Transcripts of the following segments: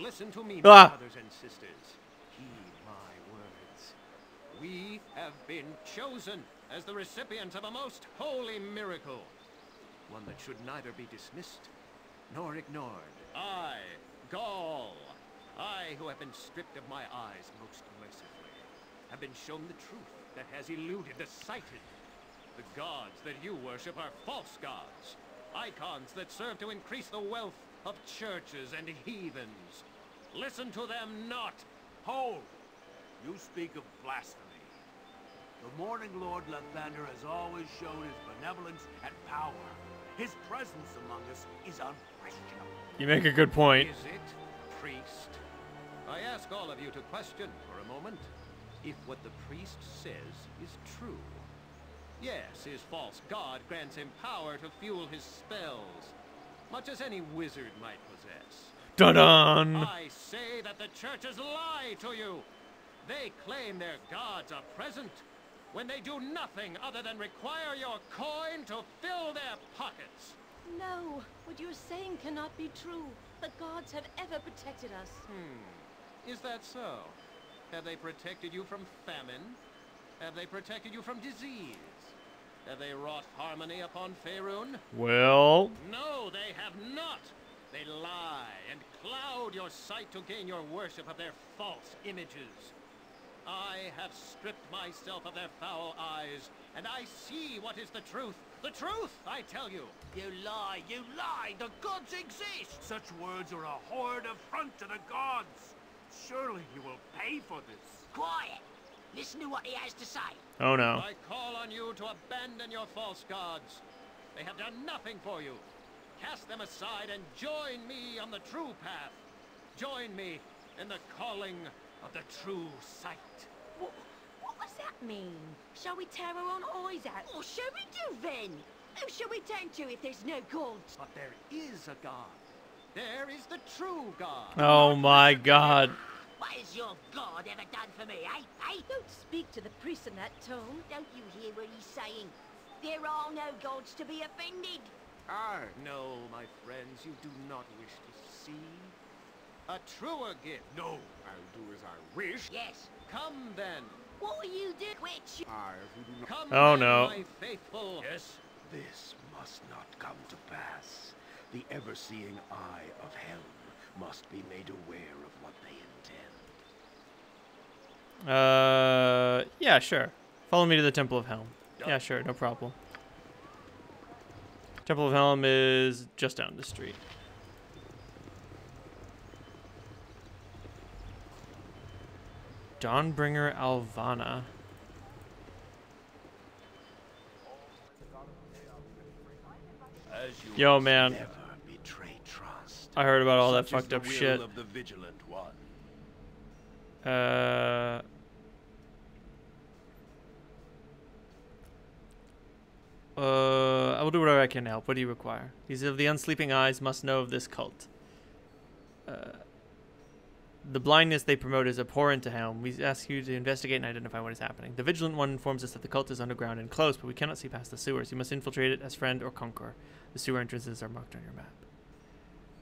Listen to me, my Ah. brothers and sisters. Heed my words. We have been chosen as the recipients of a most holy miracle. One that should neither be dismissed nor ignored. I, Gaul, I who have been stripped of my eyes most mercifully, have been shown the truth that has eluded the sighted. The gods that you worship are false gods. Icons that serve to increase the wealth of churches and heathens. Listen to them not. Hold! You speak of blasphemy. The Morning Lord Lefebvre has always shown his benevolence and power. His presence among us is unquestionable. You make a good point. Is it, priest? I ask all of you to question for a moment if what the priest says is true. Yes, his false god grants him power to fuel his spells, much as any wizard might possess. Dun-dun! I say that the churches lie to you. They claim their gods are present when they do nothing other than require your coin to fill their pockets. No, what you're saying cannot be true. The gods have ever protected us. Is that so? Have they protected you from famine? Have they protected you from disease? Have they wrought harmony upon Faerun? Well... No, they have not. They lie and cloud your sight to gain your worship of their false images. I have stripped myself of their foul eyes, and I see what is the truth. The truth, I tell you. You lie, you lie! The gods exist! Such words are a horrid affront to the gods! Surely you will pay for this. Quiet! Listen to what he has to say. Oh no. I call on you to abandon your false gods. They have done nothing for you. Cast them aside and join me on the true path. Join me in the calling of the true sight. What does that mean? Shall we tear our own eyes out? What shall we do then? Who shall we turn to if there's no gods? But there is a God. There is the true God. Oh my god. What has your god ever done for me, eh? Eh? Don't speak to the priest in that tone. Don't you hear what he's saying? There are no gods to be offended. No, my friends, you do not wish to see a truer gift. No, I'll do as I wish. Yes. Come then. What are you doing? Which? I who do not... Come Oh, then, no. my faithful. Yes? This must not come to pass. The ever-seeing eye of Helm must be made aware of what they intend. Yeah, sure. Follow me to the Temple of Helm. Yeah, sure, no problem. Temple of Helm is just down the street. Dawnbringer Alvana. Yo, man. Never betray trust. I heard about all that Such is fucked the up will shit. of the vigilant one. I will do whatever I can to help. What do you require? These of the unsleeping eyes must know of this cult. The blindness they promote is abhorrent to Helm. We ask you to investigate and identify what is happening. The Vigilant One informs us that the cult is underground and close, but we cannot see past the sewers. You must infiltrate it as friend or conqueror. The sewer entrances are marked on your map.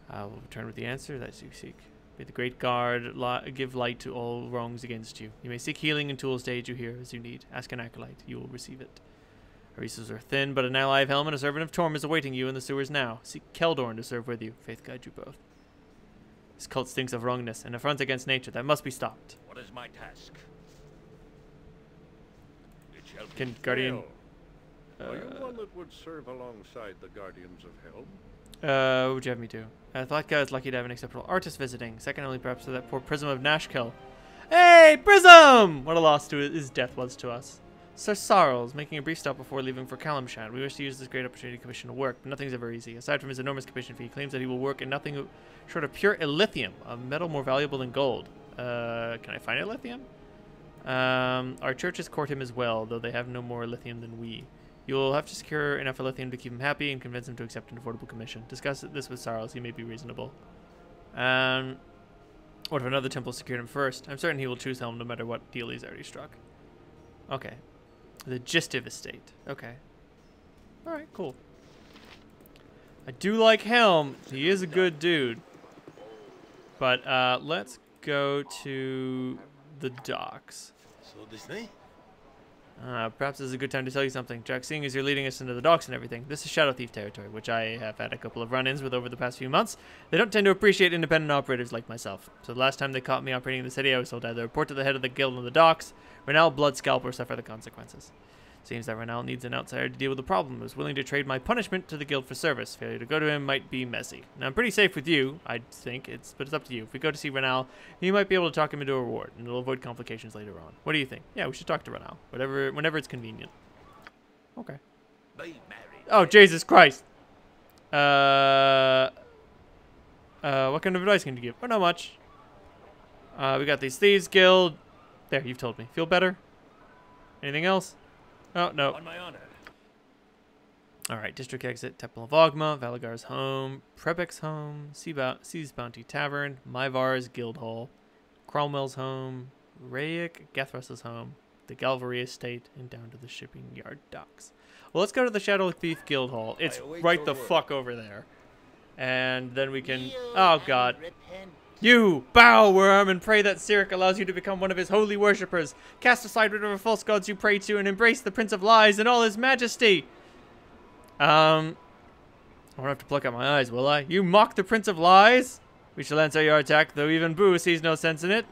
I will return with the answer that you seek. May the Great Guard give light to all wrongs against you. You may seek healing and tools to aid you here as you need. Ask an acolyte. You will receive it. Our resources are thin, but an ally of Helm and a servant of Torm is awaiting you in the sewers now. Seek Keldorn to serve with you. Faith guide you both. This cult stinks of wrongness and affront against nature that must be stopped. What is my task? It shall be Can Guardian... Are you one that would serve alongside the Guardians of Helm? What would you have me do? Thoughtka is lucky to have an acceptable artist visiting. Second only perhaps to that poor Prism of Nashkel. Hey, Prism! What a loss to his death was to us. Sir Sarles, making a brief stop before leaving for Kalimshan. We wish to use this great opportunity to commission a work, but nothing's ever easy. Aside from his enormous commission fee, he claims that he will work in nothing short of pure illithium, a metal more valuable than gold. Can I find illithium? Our churches court him as well, though they have no more lithium than we. You'll have to secure enough lithium to keep him happy and convince him to accept an affordable commission. Discuss this with Sarles. He may be reasonable. What if another temple secured him first? I'm certain he will choose Helm no matter what deal he's already struck. Okay. The Gistive Estate. Okay. Alright, cool. I do like Helm. He is a good dude. But let's go to the docks. So this night? Perhaps this is a good time to tell you something, Jack. Seeing as you're leading us into the docks and everything, this is Shadow Thief territory, which I have had a couple of run-ins with over the past few months. They don't tend to appreciate independent operators like myself. So the last time they caught me operating in the city, I was told to either report to the head of the guild on the docks, Renal Bloodscalp, or suffer the consequences. Seems that Renal needs an outsider to deal with the problem and is willing to trade my punishment to the guild for service. Failure to go to him might be messy. Now, I'm pretty safe with you, I think, but it's up to you. If we go to see Renal, you might be able to talk him into a reward, and it'll avoid complications later on. What do you think? Yeah, we should talk to Renal, whenever it's convenient. Okay. Be married. Oh, Jesus Christ. What kind of advice can you give? Oh, not much. We got these Thieves Guild. There, you've told me. Feel better? Anything else? Oh, no. On my honor. Alright, District Exit, Temple of Ogma, Valagar's home, Prebek's home, Sea's Bounty Tavern, Myvar's Guild Hall, Cromwell's home, Rayek, Gethrus's home, the Galvary Estate, and down to the shipping yard docks. Well, let's go to the Shadow Thief Guild Hall. It's right the fuck over there. And then we can... Oh, God. You, bow, worm, and pray that Cyric allows you to become one of his holy worshippers. Cast aside whatever false gods you pray to and embrace the Prince of Lies in all his majesty. I won't have to pluck out my eyes, will I? You mock the Prince of Lies? We shall answer your attack, though even Boo sees no sense in it.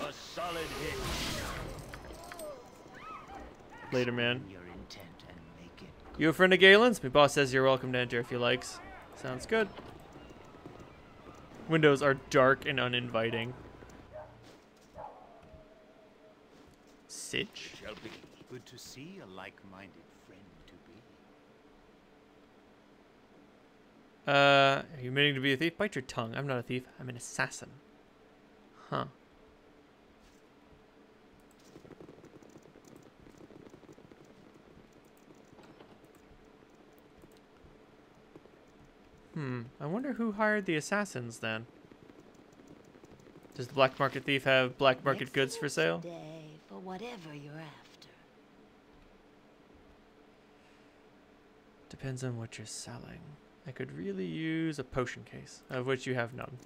A solid hit. Later, man. Your intent and make it. You a friend of Galen's? My boss says you're welcome to enter if you likes. Sounds good. Windows are dark and uninviting. Sitch? Shall be. Good to see a like-minded friend to be. Are you meaning to be a thief? Bite your tongue. I'm not a thief. I'm an assassin. Huh. I wonder who hired the assassins then. Does the black market thief have black market goods for sale? Today, for whatever you're after. Depends on what you're selling. I could really use a potion case, of which you have none.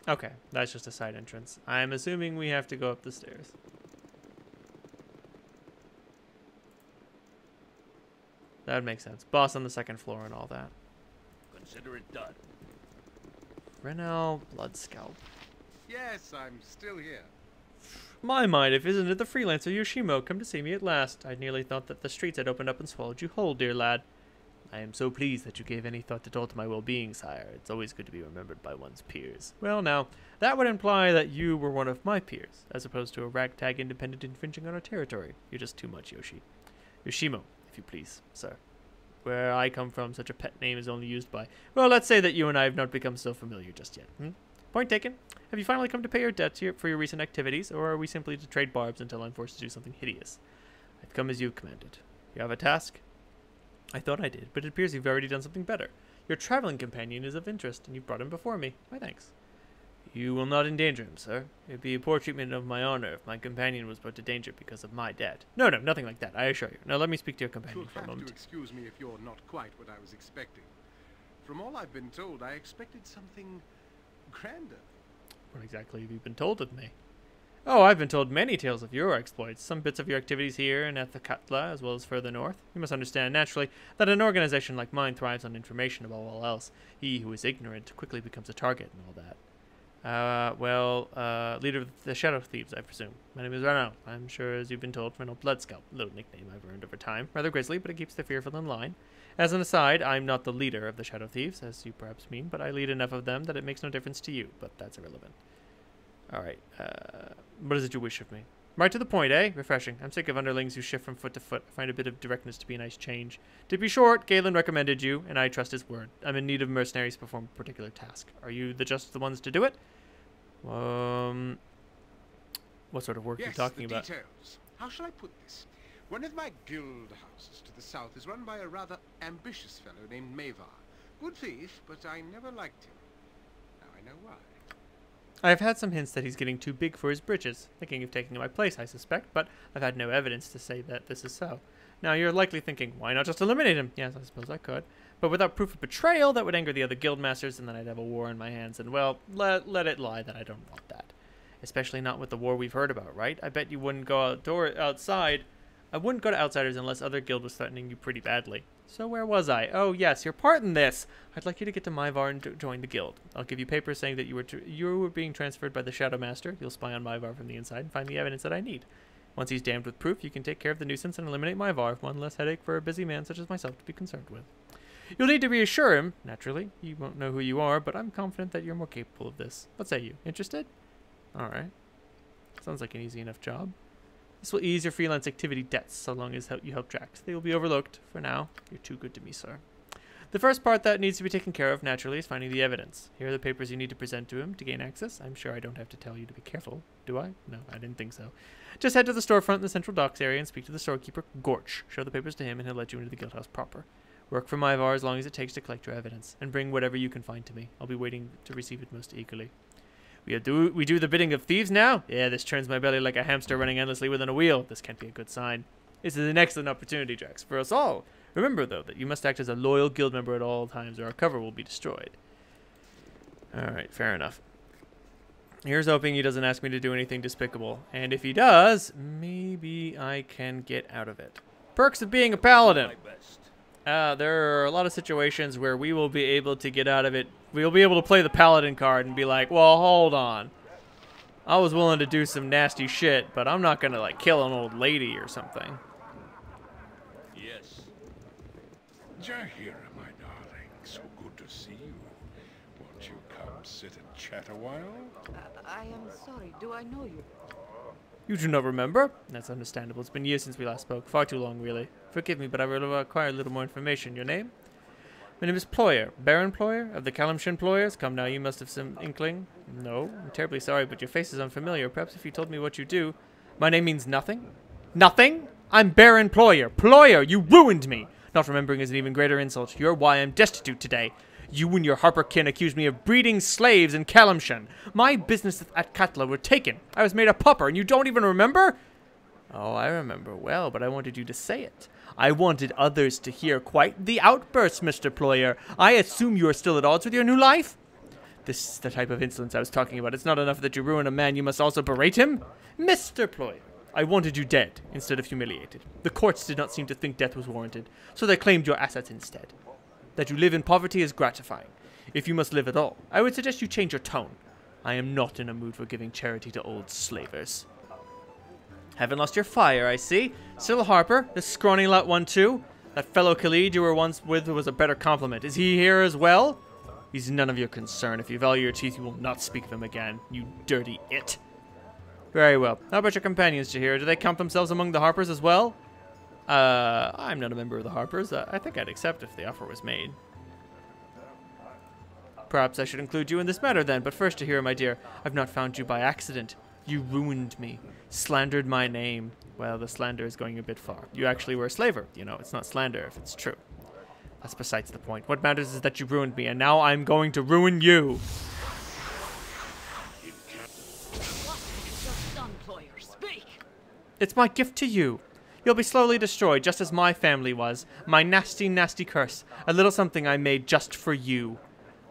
Okay, that's just a side entrance. I'm assuming we have to go up the stairs. That would make sense. Boss on the second floor and all that. Consider it done. Renal Bloodscalp. Yes, I'm still here. My mind, if isn't it the freelancer Yoshimo come to see me at last? I nearly thought that the streets had opened up and swallowed you whole, dear lad. I am so pleased that you gave any thought at all to my well-being, sire. It's always good to be remembered by one's peers. Well, now, that would imply that you were one of my peers, as opposed to a ragtag independent infringing on our territory. You're just too much, Yoshimo, if you please, sir. Where I come from, such a pet name is only used by... Well, let's say that you and I have not become so familiar just yet. Point taken. Have you finally come to pay your debt for your recent activities, or are we simply to trade barbs until I'm forced to do something hideous? I've come as you've commanded. You have a task? I thought I did, but it appears you've already done something better. Your traveling companion is of interest, and you've brought him before me. My thanks. You will not endanger him, sir. It would be a poor treatment of my honor if my companion was put to danger because of my debt. No, nothing like that, I assure you. Now let me speak to your companion You'll for a have moment. to excuse me if you're not quite what I was expecting. From all I've been told, I expected something grander. What exactly have you been told of me? Oh, I've been told many tales of your exploits, some bits of your activities here in Ethakatla, as well as further north. You must understand, naturally, that an organization like mine thrives on information above all else. He who is ignorant quickly becomes a target and all that. Leader of the Shadow Thieves, I presume. My name is Rano. I'm sure, as you've been told, Reno Bloodscalp, a little nickname I've earned over time. Rather grisly, but it keeps the fearful in line. As an aside, I'm not the leader of the Shadow Thieves, as you perhaps mean, but I lead enough of them that it makes no difference to you, but that's irrelevant. Alright, what is it you wish of me? Right to the point, eh? Refreshing. I'm sick of underlings who shift from foot to foot. I find a bit of directness to be a nice change. To be short, Galen recommended you, and I trust his word. I'm in need of mercenaries to perform a particular task. Are you just the ones to do it? What sort of work are you talking about? Details. How shall I put this? One of my guild houses to the south is run by a rather ambitious fellow named Mavar. Good thief, but I never liked him. Now I know why. I've had some hints that he's getting too big for his britches, thinking of taking my place, I suspect, but I've had no evidence to say that this is so. Now, you're likely thinking, why not just eliminate him? Yes, I suppose I could. But without proof of betrayal, that would anger the other guild masters, and then I'd have a war in my hands. And, well, let it lie that I don't want that. Especially not with the war we've heard about, right? I bet you wouldn't go outside. I wouldn't go to outsiders unless other guild was threatening you pretty badly. So where was I? Oh, yes, your part in this. I'd like you to get to Myvar and join the guild. I'll give you papers saying that you were being transferred by the Shadow Master. You'll spy on Myvar from the inside and find the evidence that I need. Once he's damned with proof, you can take care of the nuisance and eliminate Myvar. One less headache for a busy man such as myself to be concerned with. You'll need to reassure him, naturally. He won't know who you are, but I'm confident that you're more capable of this. What say you? Interested? Alright. Sounds like an easy enough job. This will ease your freelance activity debts so long as you help Drax. They will be overlooked. For now, you're too good to me, sir. The first part that needs to be taken care of, naturally, is finding the evidence. Here are the papers you need to present to him to gain access. I'm sure I don't have to tell you to be careful, do I? No, I didn't think so. Just head to the storefront in the central docks area and speak to the storekeeper, Gorch. Show the papers to him and he'll let you into the guildhouse proper. Work for Myvar as long as it takes to collect your evidence, and bring whatever you can find to me. I'll be waiting to receive it most eagerly. We do the bidding of thieves now? Yeah, this turns my belly like a hamster running endlessly within a wheel. This can't be a good sign. This is an excellent opportunity, Drax, for us all. Remember, though, that you must act as a loyal guild member at all times or our cover will be destroyed. Alright, fair enough. Here's hoping he doesn't ask me to do anything despicable. And if he does, maybe I can get out of it. Perks of being a paladin. There are a lot of situations where we will be able to get out of it. We'll be able to play the paladin card and be like, well, hold on. I was willing to do some nasty shit, but I'm not going to, like, kill an old lady or something. Yes. Jahira, my darling, so good to see you. Won't you come sit and chat a while? I am sorry. Do I know you? You do not remember? That's understandable. It's been years since we last spoke. Far too long, really. Forgive me, but I will require a little more information. Your name? My name is Ployer. Baron Ployer? Of the Kalimshin Ployers? Come now, you must have some inkling. No, I'm terribly sorry, but your face is unfamiliar. Perhaps if you told me what you do. My name means nothing? Nothing? I'm Baron Ployer. Ployer, you ruined me! Not remembering is an even greater insult. You're why I'm destitute today. You and your Harperkin accused me of breeding slaves in Kalimshin. My business at Katla were taken. I was made a pauper, and you don't even remember? Oh, I remember well, but I wanted you to say it. I wanted others to hear quite the outburst, Mr. Ployer. I assume you are still at odds with your new life? This is the type of insolence I was talking about. It's not enough that you ruin a man, you must also berate him? Mr. Ployer, I wanted you dead instead of humiliated. The courts did not seem to think death was warranted, so they claimed your assets instead. That you live in poverty is gratifying. If you must live at all, I would suggest you change your tone. I am not in a mood for giving charity to old slavers. Haven't lost your fire, I see. Still Harper, this scrawny lot one too. That fellow Khalid you were once with was a better compliment. Is he here as well? He's none of your concern. If you value your teeth, you will not speak of him again. You dirty it. Very well. How about your companions, Jahira? Do they count themselves among the Harpers as well? I'm not a member of the Harpers. I think I'd accept if the offer was made. Perhaps I should include you in this matter then, but first, Jahira, my dear, I've not found you by accident. You ruined me, slandered my name. Well, the slander is going a bit far. You actually were a slaver. You know, it's not slander if it's true. That's besides the point. What matters is that you ruined me, and now I'm going to ruin you. What is your son, Ployer? Speak! It's my gift to you. You'll be slowly destroyed, just as my family was. My nasty, nasty curse. A little something I made just for you.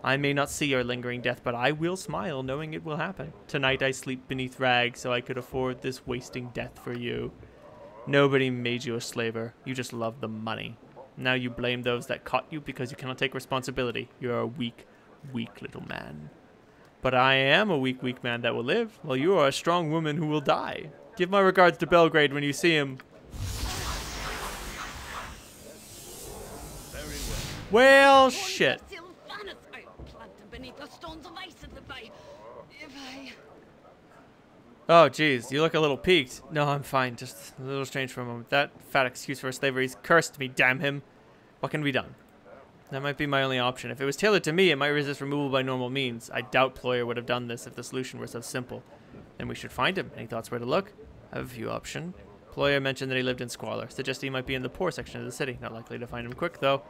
I may not see your lingering death, but I will smile knowing it will happen. Tonight I sleep beneath rags so I could afford this wasting death for you. Nobody made you a slaver. You just love the money. Now you blame those that caught you because you cannot take responsibility. You're a weak, weak little man. But I am a weak, weak man that will live, while you are a strong woman who will die. Give my regards to Belgrade when you see him. Well, shit. Oh, jeez, you look a little peaked. No, I'm fine. Just a little strange for a moment. That fat excuse for slavery's cursed me, damn him. What can be done? That might be my only option. If it was tailored to me, it might resist removal by normal means. I doubt Ployer would have done this if the solution were so simple. Then we should find him. Any thoughts where to look? I have a few options. Ployer mentioned that he lived in squalor. Suggest he might be in the poor section of the city. Not likely to find him quick, though.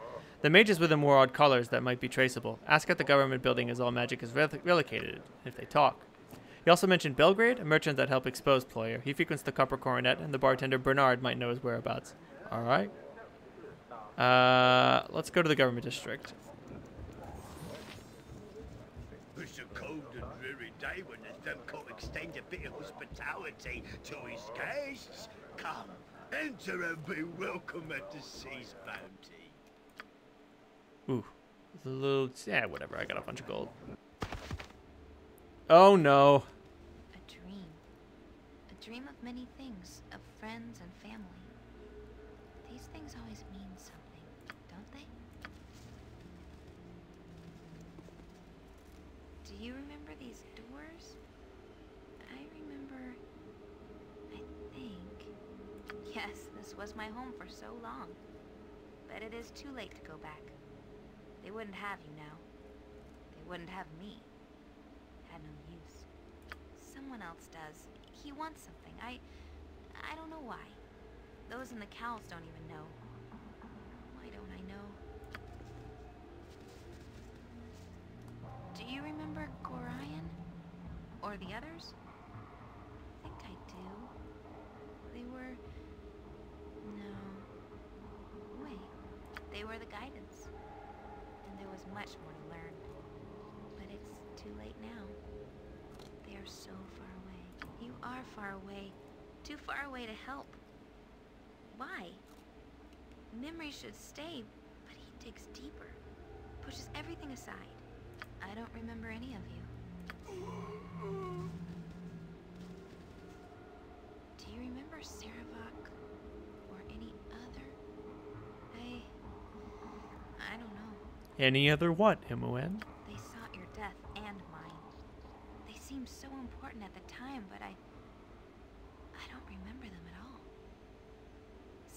The mages with him wore odd collars that might be traceable. Ask at the government building as all magic is relocated, if they talk. He also mentioned Belgrade, a merchant that helped expose Ployer. He frequents the Copper Coronet, and the bartender Bernard might know his whereabouts. All right. Let's go to the government district. It's a cold and dreary day when there's no come extend a bit of hospitality to his guests. Come, enter and be welcome at the sea's bounty. Ooh, a little. Yeah, whatever. I got a bunch of gold. Oh no. A dream. A dream of many things, of friends and family. These things always mean something, don't they? Do you remember these doors? I remember... I think... Yes, this was my home for so long. But it is too late to go back. They wouldn't have you now. They wouldn't have me. Had no use. Someone else does. He wants something. I don't know why. Those in the cows don't even know. Why don't I know? Do you remember Gorion? Or the others? I think I do. They were... No. Wait. They were the guidance. And there was much more to learn. But it's too late now. They are so far away. You are far away. Too far away to help. Why? Memory should stay, but he digs deeper. Pushes everything aside. I don't remember any of you. Do you remember Saravok? Or any other? I don't know. Any other what, Himoen? They sought your death and mine. They seemed so important at the time, but I don't remember them at all.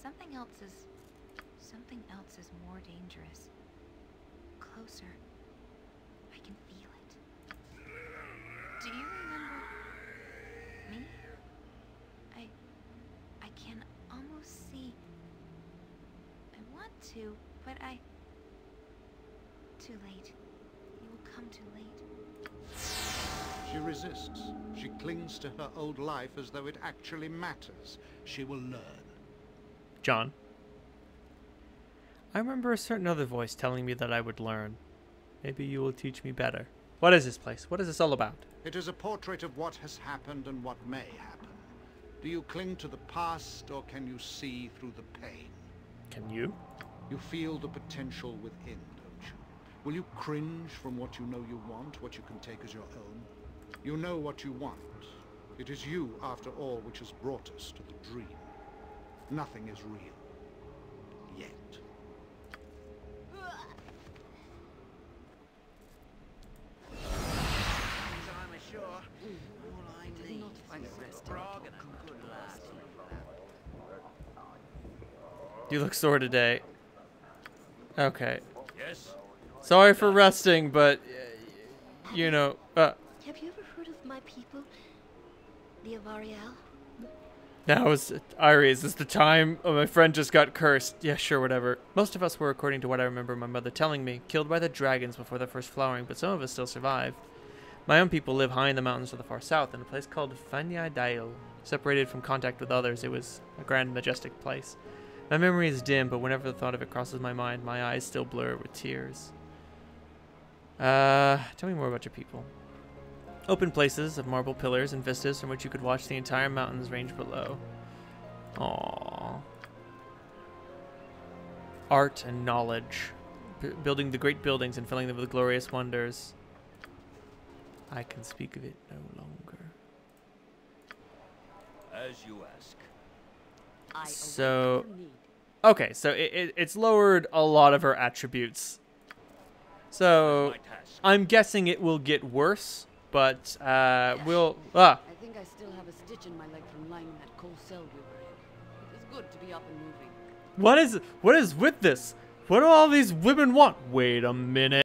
Something else is more dangerous. Closer. I can feel it. Do you remember me? I can almost see. I want to, but too late. You will come too late. She resists. She clings to her old life as though it actually matters. She will learn. John. I remember a certain other voice telling me that I would learn. Maybe you will teach me better. What is this place? What is this all about? It is a portrait of what has happened and what may happen. Do you cling to the past, or can you see through the pain? Can you? You feel the potential within, don't you? Will you cringe from what you know you want, what you can take as your own? You know what you want. It is you, after all, which has brought us to the dream. Nothing is real. Yet. I'm ashore. All I need is a frog and a good lad. You look sore today. Okay. Yes? Sorry for resting, but you know. Have you ever heard of my people, the Avariel? Now is Iris. Is the time? Oh, my friend just got cursed. Yeah, sure, whatever. Most of us were, according to what I remember my mother telling me, killed by the dragons before their first flowering, but some of us still survived. My own people live high in the mountains of the far south, in a place called Fanya Dail. Separated from contact with others, it was a grand, majestic place. My memory is dim, but whenever the thought of it crosses my mind, my eyes still blur with tears. Tell me more about your people. Open places of marble pillars and vistas from which you could watch the entire mountains range below. Aww. Art and knowledge. Building the great buildings and filling them with glorious wonders. I can speak of it no longer. As you ask. So, okay, so it's lowered a lot of her attributes. So, I'm guessing it will get worse, but we'll... I think I still have a stitch in my leg from lying in that cold cell we were in. It was good to be up and moving. What is with this? What do all these women want? Wait a minute.